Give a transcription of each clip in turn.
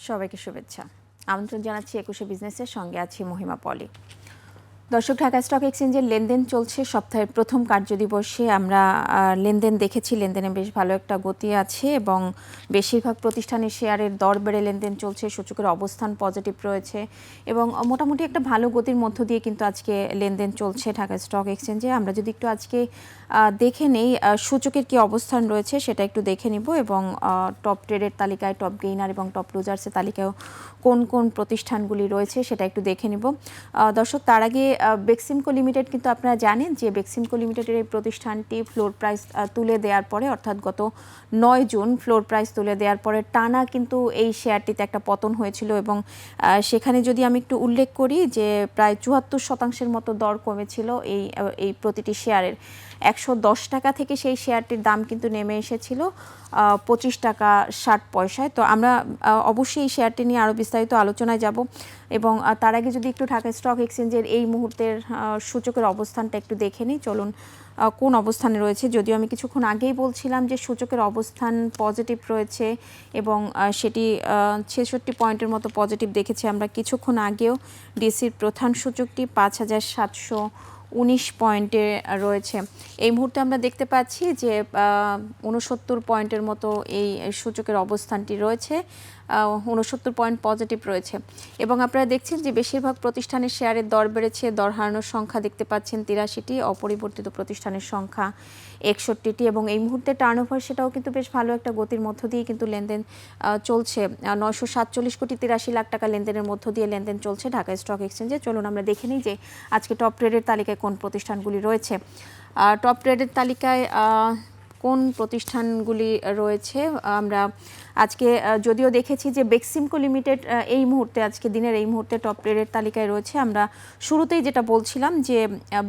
সবাইকে শুভেচ্ছা। আমন্ত্রণ জানাচ্ছি ২১শে বিজনেসের সঙ্গে আছি মহিমা পলি। দর্শক, ঢাকা স্টক এক্সচেঞ্জের লেনদেন চলছে। সপ্তাহের প্রথম কার্যদিবসে আমরা লেনদেন দেখেছি, লেনদেনে বেশ ভালো একটা গতি আছে এবং বেশিরভাগ প্রতিষ্ঠানের শেয়ারের দর বেড়ে লেনদেন চলছে। সূচকের অবস্থান পজিটিভ রয়েছে এবং মোটামুটি একটা ভালো গতির মধ্য দিয়ে কিন্তু আজকে লেনদেন চলছে ঢাকা স্টক এক্সচেঞ্জে। আমরা যদি একটু আজকে দেখে নেই সূচকের কি অবস্থান রয়েছে সেটা একটু দেখে নিব এবং টপ ট্রেডের তালিকায় টপ গেইনার এবং টপ লুজার্সের তালিকায় কোন কোন প্রতিষ্ঠানগুলি রয়েছে সেটা একটু দেখে নিব। দর্শক, তার আগে বেক্সিমকো লিমিটেড, কিন্তু আপনারা জানেন যে বেক্সিমকো লিমিটেডের এই প্রতিষ্ঠানটি ফ্লোর প্রাইস তুলে দেওয়ার পরে, অর্থাৎ গত 9 জুন ফ্লোর প্রাইস তুলে দেওয়ার পরে টানা কিন্তু এই শেয়ারটিতে একটা পতন হয়েছিল এবং সেখানে যদি আমি একটু উল্লেখ করি যে প্রায় ৭৪% মতো দর কমেছিল এই প্রতিটি শেয়ারের। ১১০ টাকা থেকে সেই শেয়ারটির দাম কিন্তু নেমে এসেছিল 25 টাকা 60 পয়সায়। তো আমরা অবশ্যই এই শেয়ারটি নিয়ে আরও বিস্তারিত আলোচনায় যাব এবং তার আগে যদি একটু ঢাকা স্টক এক্সচেঞ্জের এই মুহূর্তের সূচকের অবস্থানটা একটু দেখে নিই। চলুন, কোন অবস্থানে রয়েছে। যদিও আমি কিছুক্ষণ আগেই বলছিলাম যে সূচকের অবস্থান পজিটিভ রয়েছে এবং সেটি ৬৬ পয়েন্টের মতো পজিটিভ দেখেছি আমরা কিছুক্ষণ আগেও। ডিসির প্রধান সূচকটি ৫,৭১৯ পয়েন্টে রয়েছে। এই মুহূর্তে আমরা দেখতে পাচ্ছি যে ৬৯ পয়েন্টের মতো এই সূচকের অবস্থানটি রয়েছে, ৬৯ পয়েন্ট পজিটিভ রয়েছে এবং আপনারা দেখছেন যে বেশিরভাগ প্রতিষ্ঠানের শেয়ারের দর বেড়েছে। দর হারানোর সংখ্যা দেখতে পাচ্ছেন ৮৩টি, অপরিবর্তিত প্রতিষ্ঠানের সংখ্যা ৬১টি এবং এই মুহূর্তে টার্নওভার সেটাও কিন্তু বেশ ভালো একটা গতির মধ্য দিয়ে কিন্তু লেনদেন চলছে। ৯৪৭ কোটি ৮৩ লাখ টাকা লেনদেনের মধ্য দিয়ে লেনদেন চলছে ঢাকা স্টক এক্সচেঞ্জে। চলুন আমরা দেখে নিই যে আজকে টপ ট্রেডের তালিকায় কোন প্রতিষ্ঠানগুলি রয়েছে। টপ ট্রেডের তালিকায় কোন প্রতিষ্ঠানগুলি রয়েছে আমরা আজকে যদিও দেখেছি যে বেক্সিমকো লিমিটেড এই মুহূর্তে, আজকে দিনের এই মুহূর্তে টপ ট্রেডের তালিকায় রয়েছে। আমরা শুরুতেই যেটা বলছিলাম যে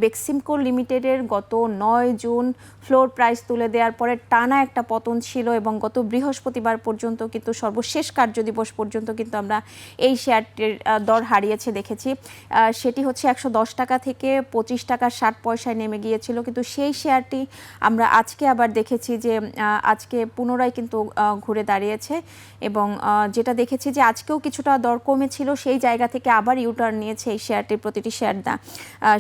বেক্সিমকো লিমিটেডের গত ৯ জুন ফ্লোর প্রাইস তুলে দেওয়ার পরে টানা একটা পতন ছিল এবং গত বৃহস্পতিবার পর্যন্ত কিন্তু সর্বশেষ কার্যদিবস পর্যন্ত কিন্তু আমরা এই শেয়ারটির দর হারিয়েছে দেখেছি। সেটি হচ্ছে ১১০ টাকা থেকে 25 টাকা 60 পয়সায় নেমে গিয়েছিল, কিন্তু সেই শেয়ারটি আমরা আজকে আবার দেখেছি যে আজকে পুনরায় কিন্তু ঘুরে দাঁড়িয়েছে এবং যেটা দেখেছি যে আজকেও কিছুটা দর কমেছিল, সেই জায়গা থেকে আবার ইউটার্ন নিয়েছে এই শেয়ারটির প্রতিটি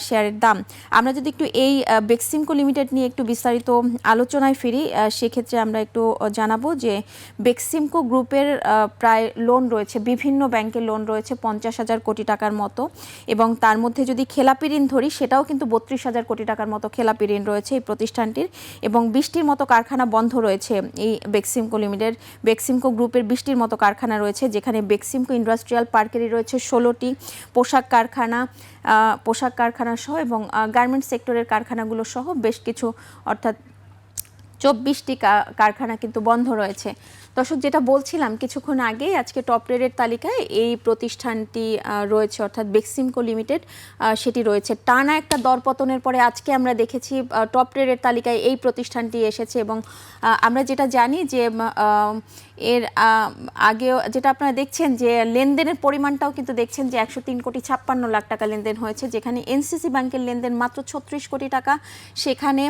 শেয়ারের দাম। আমরা যদি একটু এই বেক্সিমকো লিমিটেড নিয়ে একটু বিস্তারিত আলোচনায় ফিরি, সেক্ষেত্রে আমরা একটু জানাবো যে বেক্সিমকো গ্রুপের প্রায় লোন রয়েছে, বিভিন্ন ব্যাংকের লোন রয়েছে ৫০,০০০ কোটি টাকার মতো এবং তার মধ্যে যদি খেলাপি ঋণ ধরি সেটাও কিন্তু ৩২,০০০ কোটি টাকার মতো খেলাপি ঋণ রয়েছে এই প্রতিষ্ঠানটির এবং ২০টির মতো কারখানা বন্ধ রয়েছে এই বেক্সিমকো লিমিটেড। বেক্সিমকো গ্রুপের ২০টির মতো কারখানা রয়েছে, যেখানে বেক্সিমকো ইন্ডাস্ট্রিয়াল পার্কেরই রয়েছে ১৬টি, পোশাক কারখানা সহ এবং গার্মেন্টস সেক্টরের কারখানাগুলো সহ বেশ কিছু, অর্থাৎ ২৪টি কারখানা কিন্তু বন্ধ রয়েছে। দর্শক, যেটা বলছিলাম কিছুক্ষণ আগে, আজকে টপ ট্রেডের তালিকায় এই প্রতিষ্ঠানটি রয়েছে, অর্থাৎ বেক্সিমকো লিমিটেড সেটি রয়েছে। টানা একটা দরপতনের পরে আজকে আমরা দেখেছি টপ ট্রেডের তালিকায় এই প্রতিষ্ঠানটি এসেছে এবং আমরা যেটা জানি যে এর আগেও যেটা আপনারা দেখছেন যে লেনদেনের পরিমাণটাও কিন্তু দেখছেন যে ১০৩ কোটি ৫৬ লাখ টাকা লেনদেন হয়েছে, যেখানে এনসিসি ব্যাংকের লেনদেন মাত্র ৩৬ কোটি টাকা। সেখানে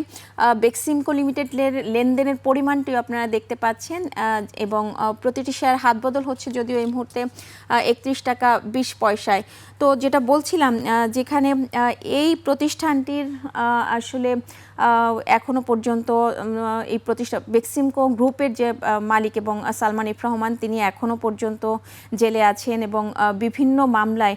বেক্সিমকো লিমিটেডের লেনদেনের পরিমাণটিও আপনারা দেখতে পাচ্ছেন এবং প্রতিটি শেয়ার হাত বদল হচ্ছে যদিও এই মুহূর্তে ৩১ টাকা ২০ পয়সায়। তো যেটা বলছিলাম, যেখানে এই প্রতিষ্ঠানটির আসলে এখনো পর্যন্ত এই বেক্সিমকো গ্রুপের যে মালিক এবং সালমান এফ রহমান, তিনি এখনো পর্যন্ত জেলে আছেন এবং বিভিন্ন মামলায়,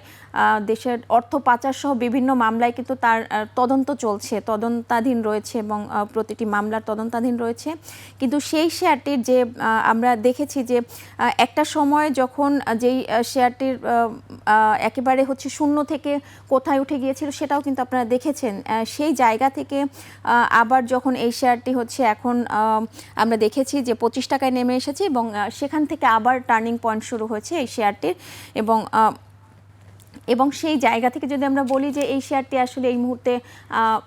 দেশের অর্থ পাচার সহ বিভিন্ন মামলায় কিন্তু তার তদন্ত চলছে, তদন্তাধীন রয়েছে এবং প্রতিটি মামলার তদন্তাধীন রয়েছে। কিন্তু সেই শেয়ারটির যে আমরা দেখেছি যে একটা সময় যখন যেই শেয়ারটির একেবারে হচ্ছে শূন্য থেকে কোথায় উঠে গিয়েছিল সেটাও কিন্তু আপনারা দেখেছেন। সেই জায়গা থেকে আবার যখন এই শেয়ারটি হচ্ছে এখন আমরা দেখেছি যে 25 টাকায় নেমে এসেছে এবং সেখান থেকে আবার টার্নিং পয়েন্ট শুরু হয়েছে এই শেয়ারটির এবং এবং সেই জায়গা থেকে যদি আমরা বলি যে এই শেয়ারটি আসলে এই মুহূর্তে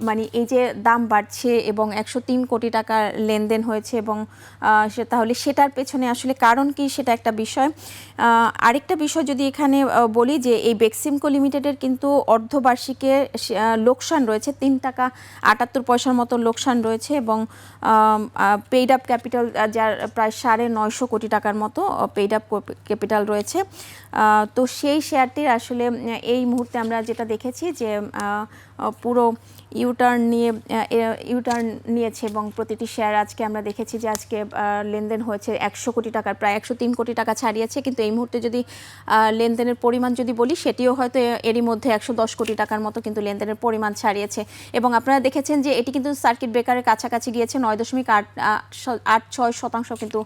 মানে এই যে দাম বাড়ছে এবং 103 কোটি টাকার লেনদেন হয়েছে এবং তাহলে সেটার পেছনে আসলে কারণ কি সেটা একটা বিষয়। আরেকটা বিষয় যদি এখানে বলি যে এই বেক্সিমকো লিমিটেডের কিন্তু অর্ধবার্ষিকে লোকসান রয়েছে 3 টাকা 78 পয়সার মতো লোকসান রয়েছে এবং পেইড আপ ক্যাপিটাল যার প্রায় 950 কোটি টাকার মতো পেইড আপ ক্যাপিটাল রয়েছে। তো সেই শেয়ারটির আসলে এই মুহূর্তে আমরা যেটা দেখেছি যে পুরো ইউটার্ন নিয়েছে এবং প্রতিটি শেয়ার আজকে আমরা দেখেছি যে আজকে লেনদেন হয়েছে 100 কোটি টাকার প্রায় 103 কোটি টাকা ছাড়িয়েছে, কিন্তু এই মুহূর্তে যদি লেনদেনের পরিমাণ যদি বলি সেটিও হয়তো এরই মধ্যে 110 কোটি টাকার মতো কিন্তু লেনদেনের পরিমাণ ছাড়িয়েছে এবং আপনারা দেখেছেন যে এটি কিন্তু সার্কিট ব্রেকারের কাছাকাছি গিয়েছে 9.86% কিন্তু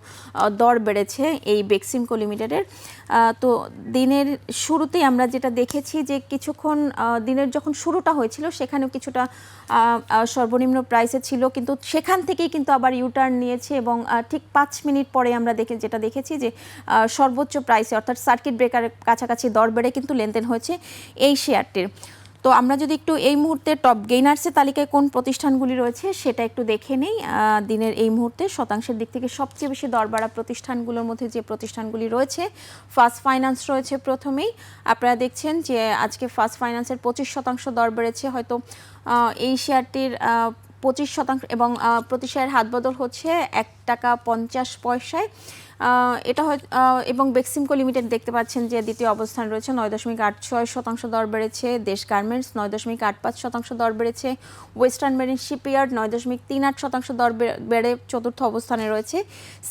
দর বেড়েছে এই বেক্সিমকো লিমিটেডের। তো দিনের শুরুতেই আমরা যেটা দেখেছি যে কিছুক্ষণ দিনের যখন শুরুটা হয়েছিল সেখানেও কিছুটা সর্বনিম্ন প্রাইসে ছিল, কিন্তু সেখান থেকেই কিন্তু আবার ইউটার্ন নিয়েছে এবং ঠিক 5 মিনিট পরে আমরা যেটা দেখেছি যে সর্বোচ্চ প্রাইসে অর্থাৎ সার্কিট ব্রেকারের কাছাকাছি দর বেড়ে কিন্তু লেনদেন হয়েছে এই শেয়ারটির। তো আমরা যদি একটু এই মুহূর্তে টপ গেইনার্সের তালিকায় কোন প্রতিষ্ঠানগুলি রয়েছে সেটা একটু দেখে নেই। দিনের এই মুহূর্তে শতাংশের দিক থেকে সবচেয়ে বেশি দর বাড়া প্রতিষ্ঠানগুলোর মধ্যে যে প্রতিষ্ঠানগুলি রয়েছে, ফার্স্ট ফাইন্যান্স রয়েছে প্রথমেই। আপনারা দেখছেন যে আজকে ফার্স্ট ফাইন্যান্সের 25% দর বেড়েছে, হয়তো এই শেয়ারটির 25% এবং প্রতি শেয়ার হাত বদল হচ্ছে 1 টাকা 50 পয়সায়। এটা হয় এবং বেক্সিমকো লিমিটেড দেখতে পাচ্ছেন যে দ্বিতীয় অবস্থান রয়েছে, 9.86% দর বেড়েছে। দেশ গার্মেন্টস 9.85% দর বেড়েছে। ওয়েস্টার্ন মেরিন শিপইয়ার্ড 9.38% দর বেড়ে চতুর্থ অবস্থানে রয়েছে।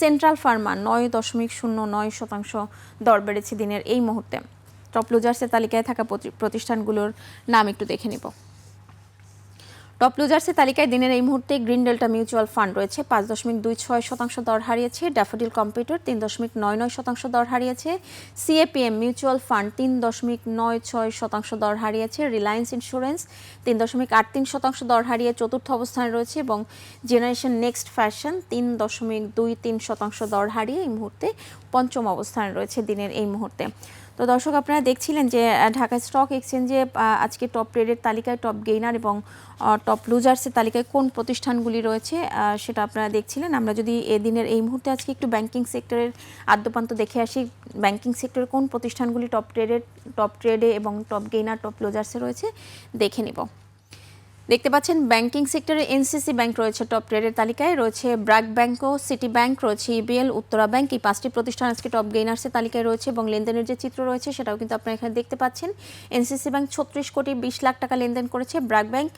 সেন্ট্রাল ফার্মা 9.09% দর বেড়েছে দিনের এই মুহূর্তে। টপ লুজার্সের তালিকায় থাকা প্রতিষ্ঠানগুলোর নাম একটু দেখে নিব। টপ লুজার্সের তালিকায় দিনের এই মুহূর্তে গ্রিন ডেল্টা মিউচুয়াল ফান্ড রয়েছে 5.26% দর হারিয়েছে। ড্যাফোডিল কম্পিউটার 3.99% দর হারিয়েছে। সিএপিএম মিউচুয়াল ফান্ড 3.96% দর হারিয়েছে। রিলায়েন্স ইন্স্যুরেন্স 3.83% দর হারিয়ে চতুর্থ অবস্থানে রয়েছে এবং জেনারেশন নেক্সট ফ্যাশন 3.23% দর হারিয়ে এই মুহূর্তে পঞ্চম অবস্থানে রয়েছে দিনের এই মুহূর্তে। তো দর্শক, আপনারা দেখছিলেন যে ঢাকা স্টক এক্সচেঞ্জে আজকে টপ ট্রেডের তালিকায় টপ গেইনার এবং টপ লুজার্সের তালিকায় কোন প্রতিষ্ঠানগুলি রয়েছে সেটা আপনারা দেখছিলেন। আমরা যদি দিনের এই মুহূর্তে আজকে একটু ব্যাংকিং সেক্টরের আদ্যপান্ত দেখে আসি, ব্যাংকিং সেক্টরের কোন প্রতিষ্ঠানগুলি টপ ট্রেডে এবং টপ গেইনার টপ লুজার্সে রয়েছে দেখে নিব। দেখতে পাচ্ছেন ব্যাংকিং সেক্টরে এনসিসি ব্যাংক রয়েছে টপ ট্রেডের তালিকায়, রয়েছে ব্র্যাক ব্যাংকও, সিটি ব্যাংক রয়েছে, ইবিএল, উত্তরা ব্যাংক। এই 5টি প্রতিষ্ঠান আজকে টপ গেইনার্সের তালিকায় রয়েছে এবং লেনদেনের যে চিত্র রয়েছে সেটাও কিন্তু আপনারা এখানে দেখতে পাচ্ছেন। এনসিসি ব্যাংক 36 কোটি 20 লাখ টাকা লেনদেন করেছে, ব্র্যাক ব্যাংক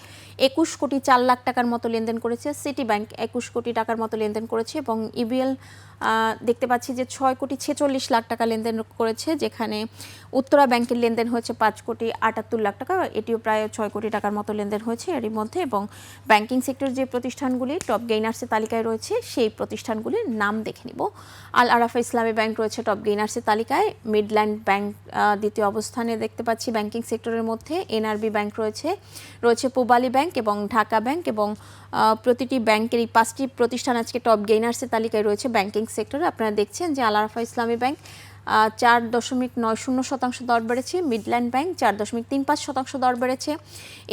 21 কোটি 4 লাখ টাকার মতো লেনদেন করেছে, সিটি ব্যাংক 21 কোটি টাকার মতো লেনদেন করেছে এবং ইবিএল দেখতে পাচ্ছি যে 6 কোটি 46 লাখ টাকা লেনদেন করেছে, যেখানে উত্তরা ব্যাংকের লেনদেন হয়েছে 5 কোটি 78 লাখ টাকা, এটিও প্রায় 6 কোটি টাকার মতো লেনদেন হয়েছে এরই মধ্যে। এবং ব্যাংকিং সেক্টরের যে প্রতিষ্ঠানগুলি টপ গেইনার্সের তালিকায় রয়েছে সেই প্রতিষ্ঠানগুলির নাম দেখে নিব। আল আরাফা ইসলামী ব্যাংক রয়েছে টপ গেইনার্সের তালিকায়, মিডল্যান্ড ব্যাংক দ্বিতীয় অবস্থানে দেখতে পাচ্ছি ব্যাংকিং সেক্টরের মধ্যে, এনআরবি ব্যাংক রয়েছে পূবালী ব্যাংক এবং ঢাকা ব্যাংক এবং প্রতিটি ব্যাংকের এই 5টি প্রতিষ্ঠান আজকে টপ গেইনার্সের তালিকায় রয়েছে ব্যাংকিং সেক্টরে। আপনারা দেখছেন যে আল আরাফা ইসলামী ব্যাংক 4.90% দর বেড়েছে, মিডল্যান্ড ব্যাংক 4.35% দর বেড়েছে,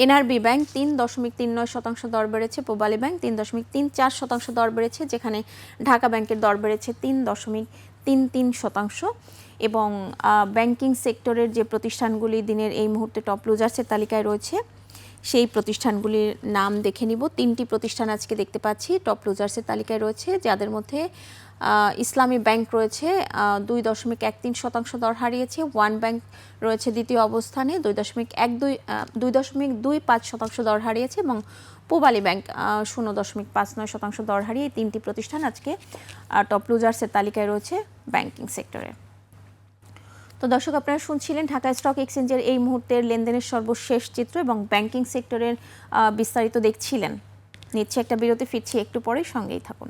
এনআরবি ব্যাংক 3.39% দর বেড়েছে, পূবালী ব্যাংক 3.34% দর বেড়েছে, যেখানে ঢাকা ব্যাংকের দর বেড়েছে 3.33%। এবং ব্যাংকিং সেক্টরের যে প্রতিষ্ঠানগুলি দিনের এই মুহূর্তে টপ লুজার্সের তালিকায় রয়েছে সেই প্রতিষ্ঠানগুলির নাম দেখে নিব। 3টি প্রতিষ্ঠান আজকে দেখতে পাচ্ছি টপ লুজার্সের তালিকায় রয়েছে, যাদের মধ্যে ইসলামী ব্যাংক রয়েছে 2.13% দর হারিয়েছে, ওয়ান ব্যাংক রয়েছে দ্বিতীয় অবস্থানে 2.25% দর হারিয়েছে এবং পূবালী ব্যাংক 0.59% দর হারিয়ে এই 3টি প্রতিষ্ঠান আজকে টপ লুজার্সের তালিকায় রয়েছে ব্যাংকিং সেক্টরে। তো দর্শক, আপনারা শুনছিলেন ঢাকা স্টক এক্সচেঞ্জের এই মুহূর্তের লেনদেনের সর্বশেষ চিত্র এবং ব্যাংকিং সেক্টরের বিস্তারিত দেখছিলেন। নিচ্ছে একটা বিরতি, ফিরছি একটু পরে, সঙ্গেই থাকুন।